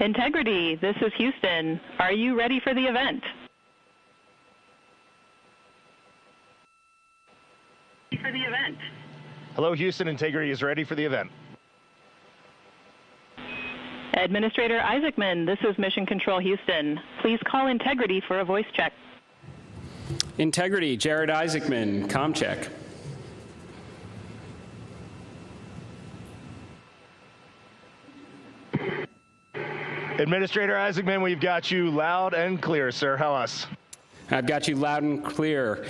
Integrity, this is Houston. Are you ready for the event? Hello, Houston. Integrity is ready for the event. Administrator Isaacman, this is Mission Control Houston. Please call Integrity for a voice check. Integrity, Jared Isaacman, comm check. Administrator Isaacman, we've got you loud and clear, sir. How us? I've got you loud and clear.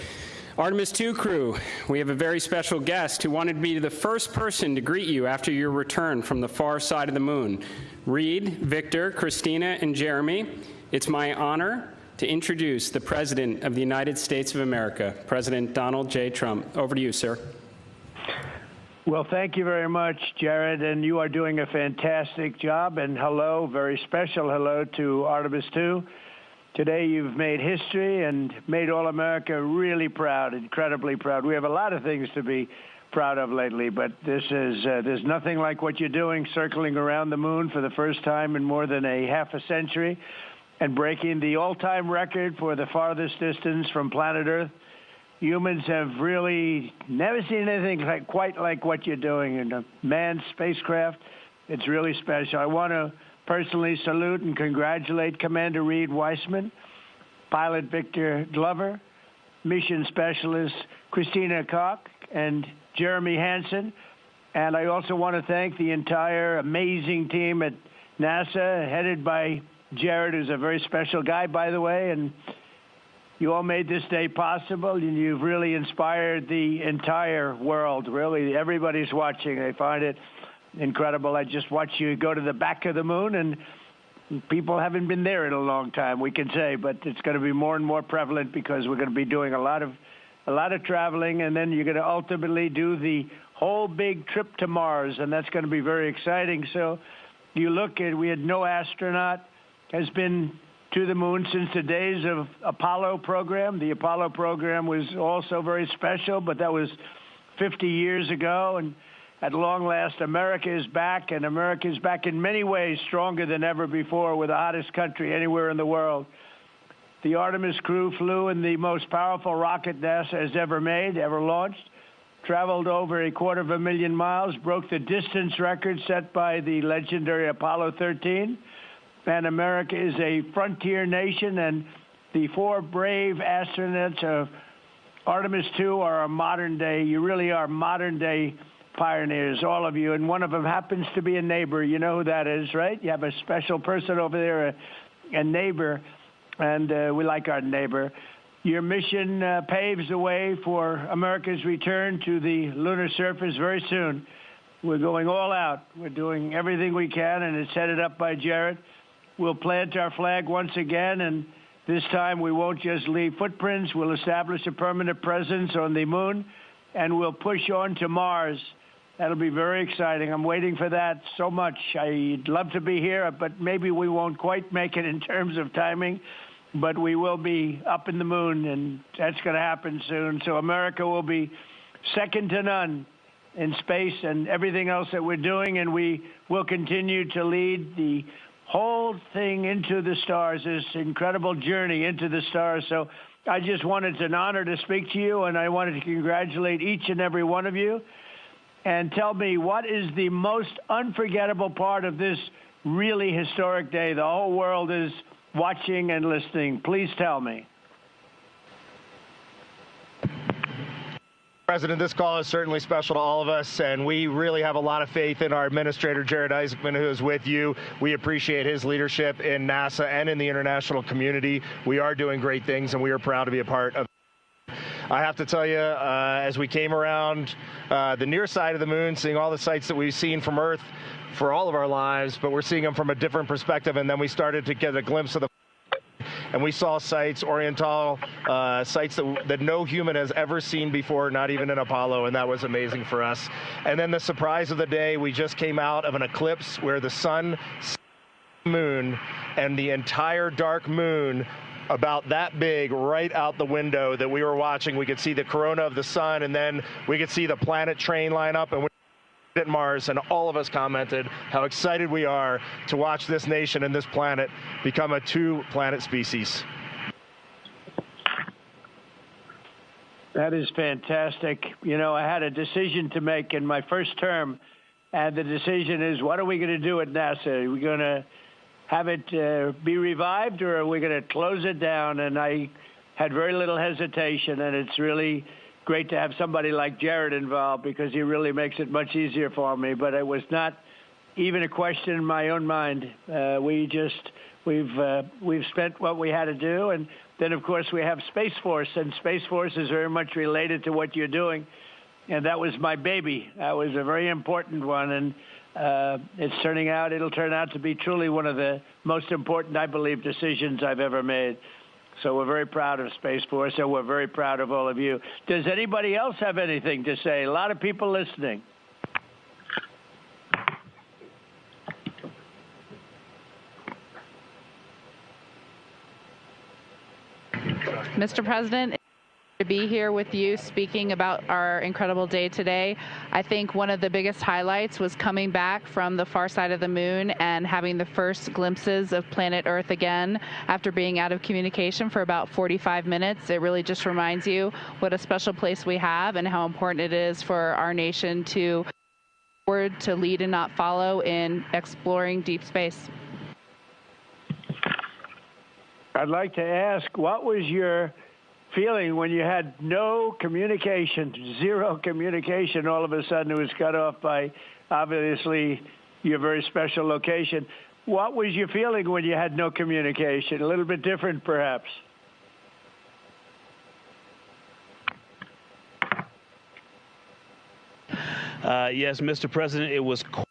Artemis II crew, we have a very special guest who wanted to be the first person to greet you after your return from the far side of the moon. Reed, Victor, Christina, and Jeremy, it's my honor to introduce the President of the United States of America, President Donald J. Trump. Over to you, sir. Well, thank you very much, Jared, and you are doing a fantastic job. And hello, very special hello to Artemis II. Today you've made history and made all America really proud, incredibly proud. We have a lot of things to be proud of lately, but this is there's nothing like what you're doing, circling around the moon for the first time in more than a half a century and breaking the all-time record for the farthest distance from planet Earth. Humans have really never seen anything quite like what you're doing in a manned spacecraft. It's really special. I want to personally salute and congratulate Commander Reed Weissman, Pilot Victor Glover, Mission Specialist Christina Koch, and Jeremy Hansen. And I also want to thank the entire amazing team at NASA, headed by Jared, who's a very special guy, by the way, and you all made this day possible, and you've really inspired the entire world. Really, everybody's watching. They find it incredible. I just watched you go to the back of the moon, and people haven't been there in a long time, we can say, but it's going to be more and more prevalent because we're going to be doing a lot of traveling, and then you're going to ultimately do the whole big trip to Mars, and that's going to be very exciting. So you look at, we had no astronaut has been to the moon since the days of Apollo program. The Apollo program was also very special, but that was 50 years ago. And at long last, America is back, and America is back in many ways stronger than ever before. We're the hottest country anywhere in the world. The Artemis crew flew in the most powerful rocket NASA has ever made, ever launched, traveled over 250,000 miles, broke the distance record set by the legendary Apollo 13. And America is a frontier nation, and the four brave astronauts of Artemis II are a modern-day, you really are modern-day pioneers, all of you, and one of them happens to be a neighbor. You know who that is, right? You have a special person over there, a neighbor, and we like our neighbor. Your mission paves the way for America's return to the lunar surface very soon. We're going all out. We're doing everything we can, and it's headed up by Jared. We'll plant our flag once again, and this time we won't just leave footprints. We'll establish a permanent presence on the moon, and we'll push on to Mars. That'll be very exciting. I'm waiting for that so much. I'd love to be here, but maybe we won't quite make it in terms of timing, but we will be up in the moon, and that's going to happen soon. So America will be second to none in space and everything else that we're doing, and we will continue to lead the whole thing into the stars, this incredible journey into the stars. So I just wanted, it's an honor to speak to you, and I wanted to congratulate each and every one of you. And tell me, what is the most unforgettable part of this really historic day? The whole world is watching and listening. Please tell me. President, this call is certainly special to all of us, and we really have a lot of faith in our administrator, Jared Isaacman, who is with you. We appreciate his leadership in NASA and in the international community. We are doing great things, and we are proud to be a part of it. I have to tell you, as we came around the near side of the moon, seeing all the sights that we've seen from Earth for all of our lives, but we're seeing them from a different perspective, and then we started to get a glimpse of the and we saw sites, Oriental sites that no human has ever seen before, not even in Apollo, and that was amazing for us. And then the surprise of the day, we just came out of an eclipse where the sun, moon, and the entire dark moon about that big right out the window that we were watching. We could see the corona of the sun, and then we could see the planet train line up, and at Mars, and all of us commented how excited we are to watch this nation and this planet become a two-planet species. That is fantastic. You know, I had a decision to make in my first term, and the decision is, what are we going to do at NASA? Are we going to have it be revived, or are we going to close it down? And I had very little hesitation, and it's really great to have somebody like Jared involved, because he really makes it much easier for me. But it was not even a question in my own mind. We've spent what we had to do, and then of course we have Space Force, and Space Force is very much related to what you're doing, and that was my baby. That was a very important one, and it'll turn out to be truly one of the most important, I believe, decisions I've ever made. So we're very proud of Space Force, and we're very proud of all of you. Does anybody else have anything to say? A lot of people listening. Mr. President, to be here with you speaking about our incredible day today. I think one of the biggest highlights was coming back from the far side of the moon and having the first glimpses of planet Earth again after being out of communication for about 45 minutes. It really just reminds you what a special place we have and how important it is for our nation to lead and not follow in exploring deep space. I'd like to ask, what was your feeling when you had no communication, zero communication? All of a sudden it was cut off by, obviously, your very special location. What was your feeling when you had no communication? A little bit different, perhaps. Yes, Mr. President, it was cold.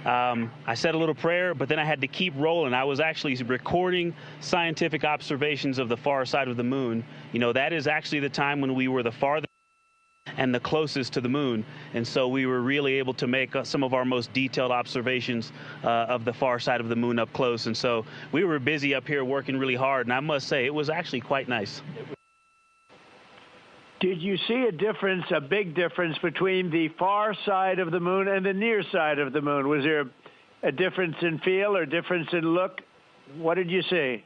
I said a little prayer, but then I had to keep rolling. I was actually recording scientific observations of the far side of the moon. You know, that is actually the time when we were the farthest and the closest to the moon. And so we were really able to make some of our most detailed observations of the far side of the moon up close. And so we were busy up here working really hard. And I must say, it was actually quite nice. Did you see a difference, a big difference, between the far side of the moon and the near side of the moon? Was there a difference in feel or difference in look? What did you see?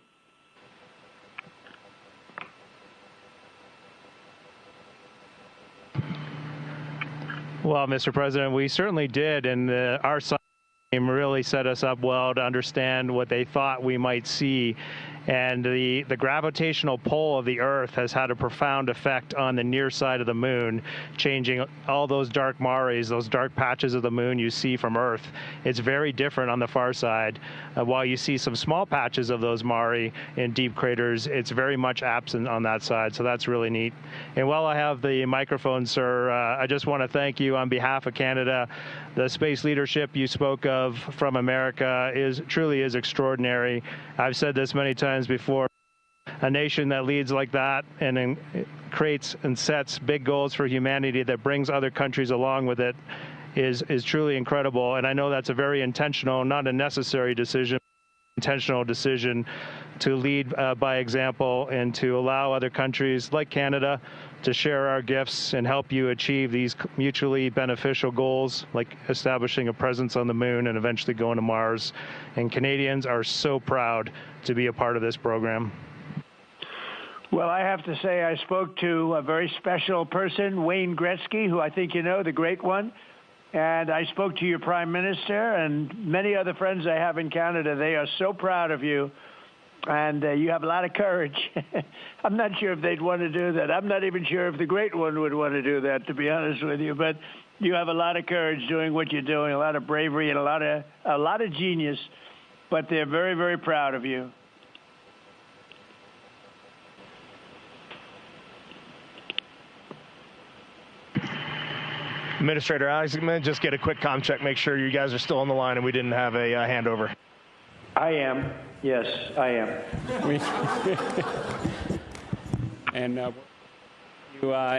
Well, Mr. President, we certainly did, and our science team really set us up well to understand what they thought we might see. And the gravitational pull of the Earth has had a profound effect on the near side of the moon, changing all those dark mares, those dark patches of the moon you see from Earth. It's very different on the far side. While you see some small patches of those mare in deep craters, it's very much absent on that side, so that's really neat. And while I have the microphone, sir, I just want to thank you on behalf of Canada. The space leadership you spoke of from America truly is extraordinary. I've said this many times before. A nation that leads like that and creates and sets big goals for humanity that brings other countries along with it is truly incredible. And I know that's a very intentional, not a necessary decision, intentional decision to lead by example and to allow other countries like Canada to share our gifts and help you achieve these mutually beneficial goals, like establishing a presence on the moon and eventually going to Mars. And Canadians are so proud to be a part of this program. Well, I have to say I spoke to a very special person, Wayne Gretzky, who I think you know, the great one. And I spoke to your Prime Minister and many other friends I have in Canada. They are so proud of you. And you have a lot of courage. I'm not sure if they'd want to do that. I'm not even sure if the great one would want to do that, to be honest with you. But you have a lot of courage doing what you're doing, a lot of bravery and a lot of genius. But they're very, very proud of you. Administrator Isaacman, just get a quick comm check, make sure you guys are still on the line and we didn't have a handover. I am. Yes, I am. And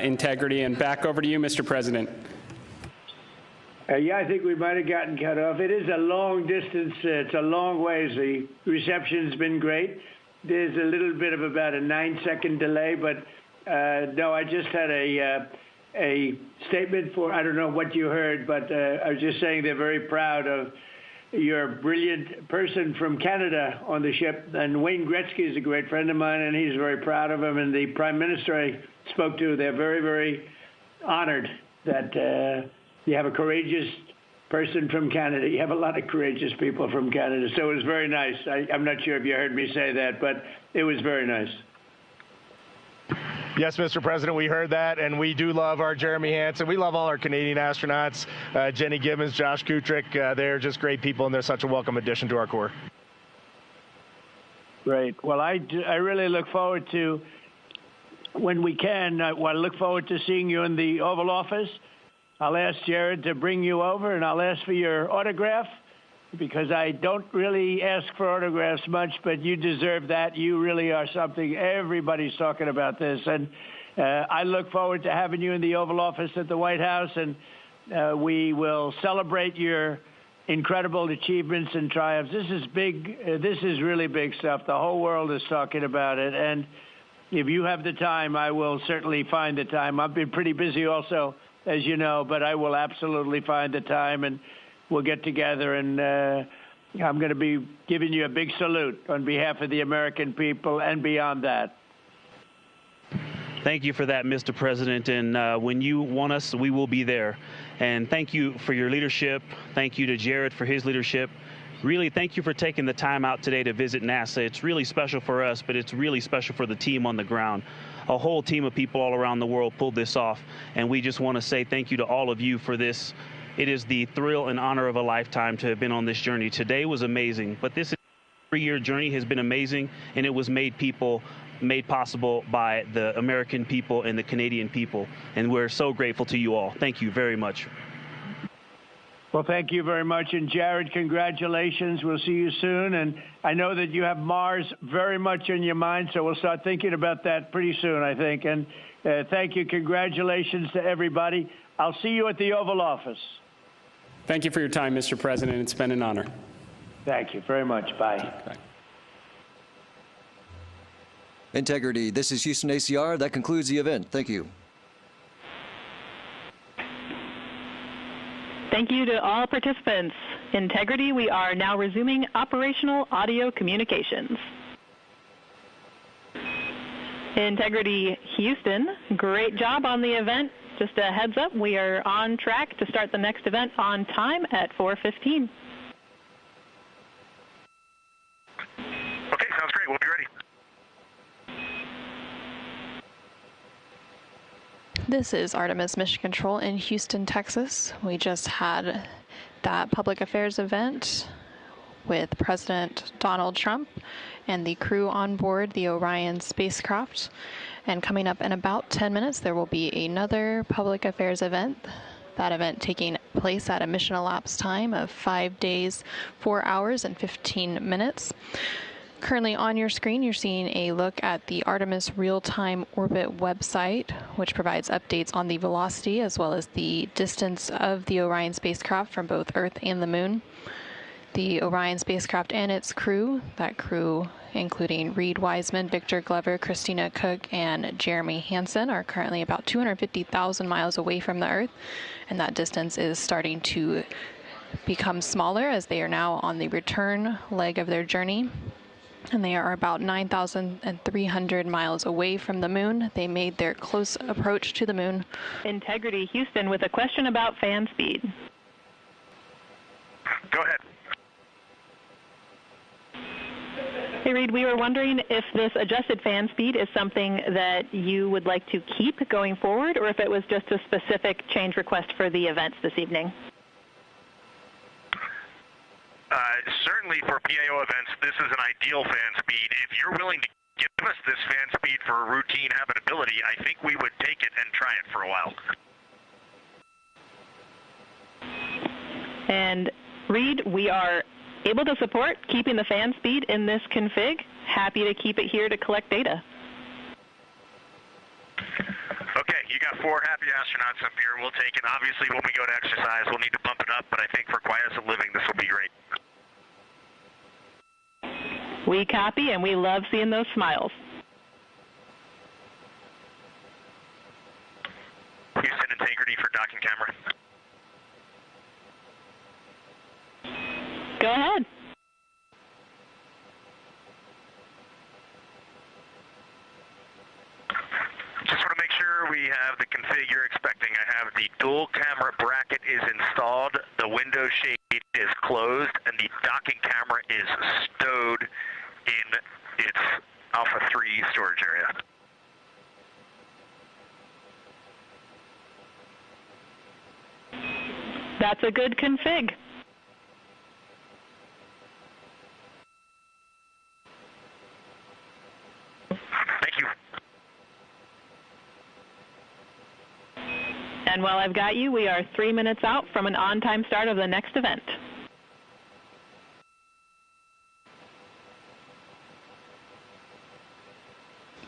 integrity, and back over to you, Mr. President. Yeah, I think we might have gotten cut off. It is a long distance. It's a long ways. The reception's been great. There's a little bit of about a 9-second delay, but no, I just had a a statement for, I don't know what you heard, but I was just saying they're very proud of your brilliant person from Canada on the ship. And Wayne Gretzky is a great friend of mine, and he's very proud of him. And the Prime Minister I spoke to, they're very, very honored that you have a courageous person from Canada. You have a lot of courageous people from Canada. So it was very nice. I'm not sure if you heard me say that, but it was very nice. Yes, Mr. President, we heard that, and we do love our Jeremy Hansen. We love all our Canadian astronauts, Jenny Gibbons, Josh Kutrick. They're just great people, and they're such a welcome addition to our Corps. Great. Well, I really look forward to, when we can, I look forward to seeing you in the Oval Office. I'll ask Jared to bring you over, and I'll ask for your autograph, because I don't really ask for autographs much, but you deserve that. You really are something. Everybody's talking about this. And I look forward to having you in the Oval Office at the White House, and we will celebrate your incredible achievements and triumphs. This is big. This is really big stuff. The whole world is talking about it. And if you have the time, I will certainly find the time. I've been pretty busy also, as you know, but I will absolutely find the time, and we'll get together, and I'm going to be giving you a big salute on behalf of the American people and beyond that. Thank you for that, Mr. President. And when you want us, we will be there. And thank you for your leadership. Thank you to Jared for his leadership. Really, thank you for taking the time out today to visit NASA. It's really special for us, but it's really special for the team on the ground. A whole team of people all around the world pulled this off, and we just want to say thank you to all of you for this. It is the thrill and honor of a lifetime to have been on this journey. Today was amazing, but this 3-year journey has been amazing, and it was made possible by the American people and the Canadian people, and we're so grateful to you all. Thank you very much. Well, thank you very much. And Jared, congratulations. We'll see you soon. And I know that you have Mars very much in your mind, so we'll start thinking about that pretty soon, I think. And thank you. Congratulations to everybody. I'll see you at the Oval Office. Thank you for your time, Mr. President. It's been an honor. Thank you very much. Bye. Bye. Integrity. This is Houston ACR. That concludes the event. Thank you. Thank you to all participants. Integrity, we are now resuming operational audio communications. Integrity Houston, great job on the event. Just a heads up, we are on track to start the next event on time at 4:15. Okay, sounds great. We'll be ready. This is Artemis Mission Control in Houston, Texas. We just had that public affairs event with President Donald Trump and the crew on board the Orion spacecraft. And coming up in about 10 minutes, there will be another public affairs event. That event taking place at a mission elapsed time of 5 days, 4 hours, and 15 minutes. Currently on your screen, you're seeing a look at the Artemis Real-Time Orbit website, which provides updates on the velocity as well as the distance of the Orion spacecraft from both Earth and the Moon. The Orion spacecraft and its crew, that crew including Reed Wiseman, Victor Glover, Christina Cook, and Jeremy Hansen, are currently about 250,000 miles away from the Earth, and that distance is starting to become smaller as they are now on the return leg of their journey. And they are about 9,300 miles away from the Moon. They made their close approach to the Moon. Integrity Houston with a question about fan speed. Go ahead. Hey, Reed, we were wondering if this adjusted fan speed is something that you would like to keep going forward, or if it was just a specific change request for the events this evening. Certainly for PAO events, this is an ideal fan speed. If you're willing to give us this fan speed for routine habitability, I think we would take it and try it for a while. And Reed, we are able to support keeping the fan speed in this config. Happy to keep it here to collect data. Okay, you got 4 happy astronauts up here. We'll take it. Obviously, when we go to exercise, we'll need to bump it up, but I think for quiescent living, this will be great. We copy, and we love seeing those smiles. Houston, Go ahead. Just want to make sure we have the config you're expecting. I have the dual camera bracket is installed, the window shade is closed, and the docking camera is stowed in its Alpha 3 storage area. That's a good config. Thank you. And while I've got you, we are 3 minutes out from an on-time start of the next event.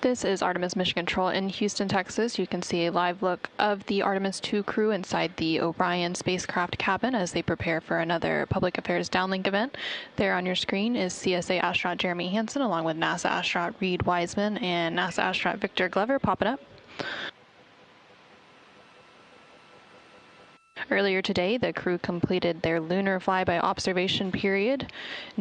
This is Artemis Mission Control in Houston, Texas. You can see a live look of the Artemis II crew inside the Orion spacecraft cabin as they prepare for another public affairs downlink event. There on your screen is CSA astronaut Jeremy Hansen along with NASA astronaut Reed Wiseman and NASA astronaut Victor Glover popping up. Earlier today, the crew completed their lunar flyby observation period,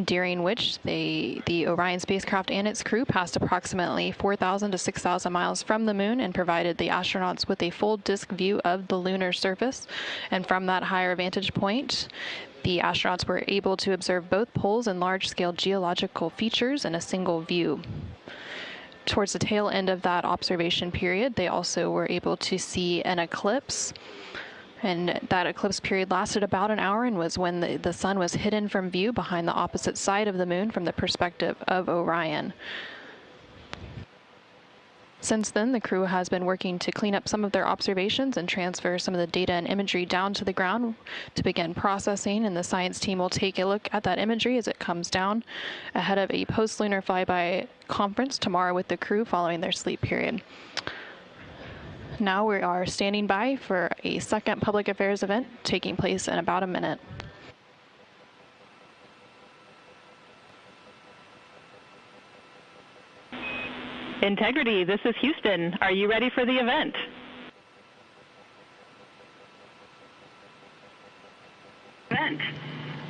during which the Orion spacecraft and its crew passed approximately 4,000 to 6,000 miles from the moon and provided the astronauts with a full disk view of the lunar surface. And from that higher vantage point, the astronauts were able to observe both poles and large-scale geological features in a single view. Towards the tail end of that observation period, they also were able to see an eclipse. And that eclipse period lasted about an hour and was when the sun was hidden from view behind the opposite side of the moon from the perspective of Orion. Since then, the crew has been working to clean up some of their observations and transfer some of the data and imagery down to the ground to begin processing, and the science team will take a look at that imagery as it comes down ahead of a post-lunar flyby conference tomorrow with the crew following their sleep period. Now we are standing by for a second public affairs event taking place in about a minute. Integrity, this is Houston. Are you ready for the event?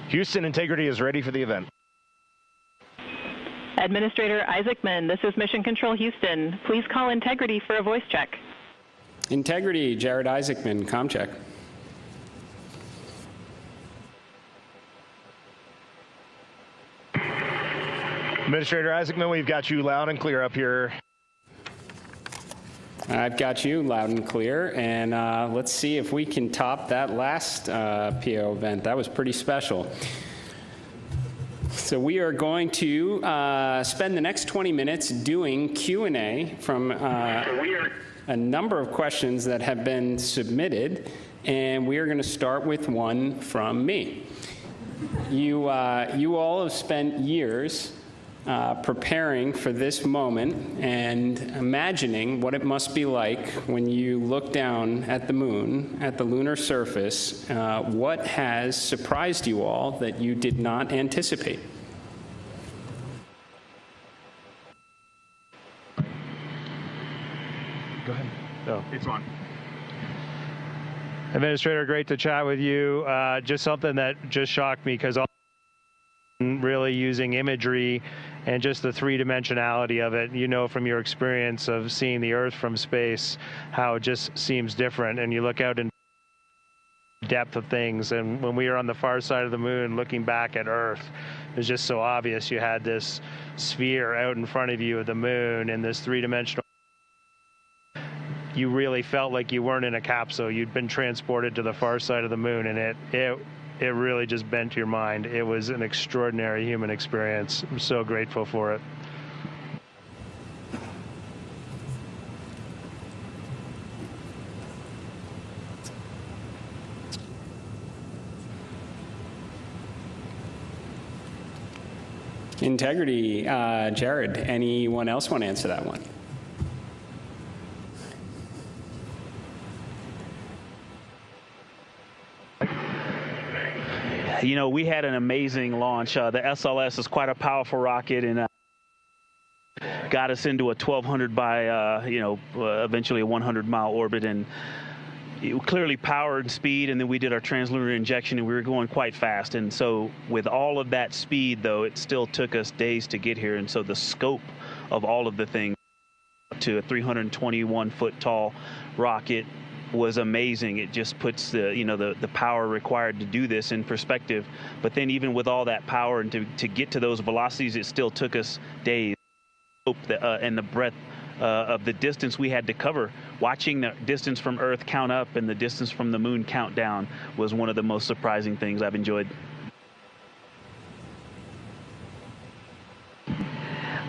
Houston, Integrity is ready for the event. Administrator Isaacman, this is Mission Control Houston. Please call Integrity for a voice check. Integrity, Jared Isaacman, ComCheck. Administrator Isaacman, we've got you loud and clear up here. I've got you loud and clear, and let's see if we can top that last PO event. That was pretty special. So we are going to spend the next 20 minutes doing Q&A from a number of questions that have been submitted, and we are going to start with one from me. You all have spent years preparing for this moment and imagining what it must be like when you look down at the moon, at the lunar surface. What has surprised you all that you did not anticipate? Go ahead. Oh, It's on. Administrator, great to chat with you. Just something that just shocked me because really using imagery and just the three-dimensionality of it, you know from your experience of seeing the Earth from space, how it just seems different. And you look out in depth of things, and when we were on the far side of the moon looking back at Earth, it was just so obvious you had this sphere out in front of you of the moon and this three-dimensional. You really felt like you weren't in a capsule. You'd been transported to the far side of the moon, and it really just bent your mind. It was an extraordinary human experience. I'm so grateful for it. Integrity, Jared, anyone else want to answer that one? You know, we had an amazing launch. The SLS is quite a powerful rocket, and got us into a 1,200 by, eventually a 100-mile orbit. And, clearly power and speed, and then we did our translunar injection, and we were going quite fast. And so with all of that speed, though, it still took us days to get here. And so the scope of all of the things to a 321-foot tall rocket was amazing. It just puts the power required to do this in perspective. But then even with all that power and to get to those velocities, it still took us days. And the breadth of the distance we had to cover. Watching the distance from Earth count up and the distance from the moon count down was one of the most surprising things I've enjoyed.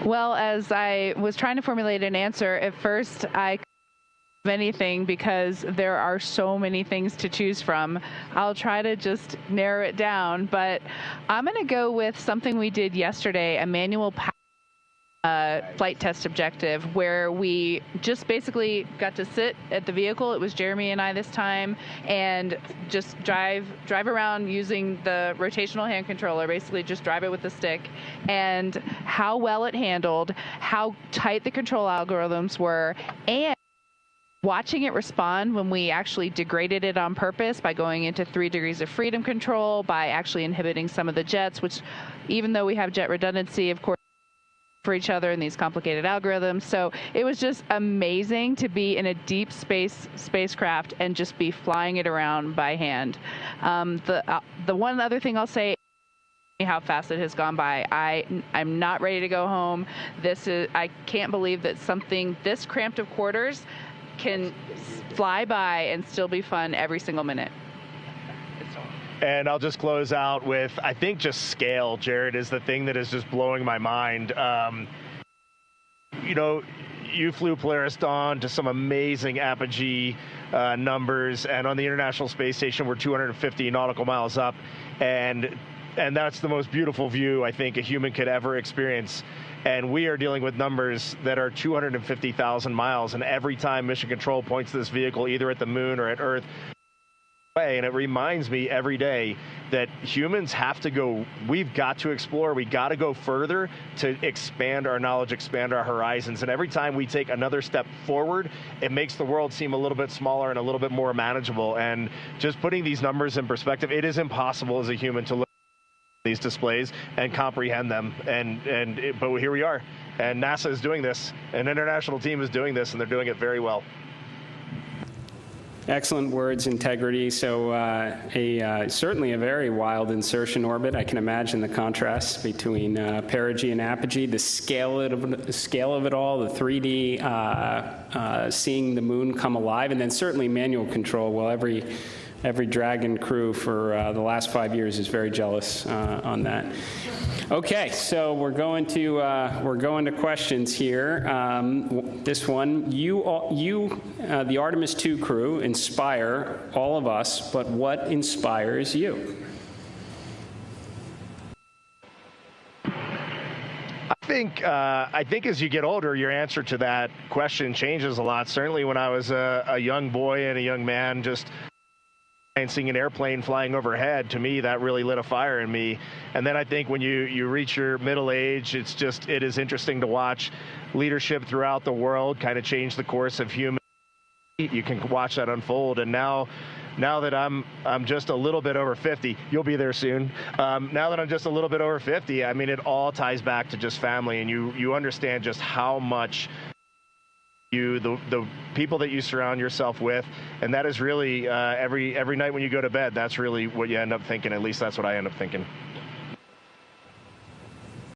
Well, as I was trying to formulate an answer, at first I couldn't think of anything because there are so many things to choose from. I'll try to just narrow it down, but I'm going to go with something we did yesterday, a manual power flight test objective, where we just basically got to sit at the vehicle. It was Jeremy and I this time, and just drive around using the rotational hand controller, basically just drive it with the stick, and how well it handled, how tight the control algorithms were, and watching it respond when we actually degraded it on purpose by going into 3 degrees of freedom control, by actually inhibiting some of the jets, which even though we have jet redundancy, of course, for each other in these complicated algorithms. So it was just amazing to be in a deep space spacecraft and just be flying it around by hand. The one other thing I'll say, how fast it has gone by. I'm not ready to go home. I can't believe that something this cramped of quarters can fly by and still be fun every single minute. And I'll just close out with, I think just scale, Jared, is the thing that is just blowing my mind. You flew Polaris Dawn to some amazing apogee numbers, and on the International Space Station, we're 250 nautical miles up, and that's the most beautiful view I think a human could ever experience. And we are dealing with numbers that are 250,000 miles, and every time Mission Control points this vehicle either at the moon or at Earth, and it reminds me every day that humans have to go, we've got to explore, we got to go further to expand our knowledge, expand our horizons. And every time we take another step forward, it makes the world seem a little bit smaller and a little bit more manageable. And just putting these numbers in perspective, it is impossible as a human to look at these displays and comprehend them. But here we are. And NASA is doing this, an international team is doing this, and they're doing it very well. Excellent words, integrity. So certainly a very wild insertion orbit. I can imagine the contrast between perigee and apogee, the scale of it all, the 3D, seeing the moon come alive, and then certainly manual control. Well, every Dragon crew for the last 5 years is very jealous on that. Okay, so we're going to questions here. This one, the Artemis II crew, inspire all of us, but what inspires you? I think as you get older, your answer to that question changes a lot. Certainly, when I was a young boy and a young man, just and seeing an airplane flying overhead, to me, that really lit a fire in me. And then I think when you reach your middle age, it is interesting to watch leadership throughout the world kind of change the course of human. You can watch that unfold. And now that I'm just a little bit over 50, you'll be there soon. Now that I'm just a little bit over 50, I mean, it all ties back to just family, and you understand just how much the people that you surround yourself with, and that is really every night when you go to bed, that's really what you end up thinking. At least that's what I end up thinking.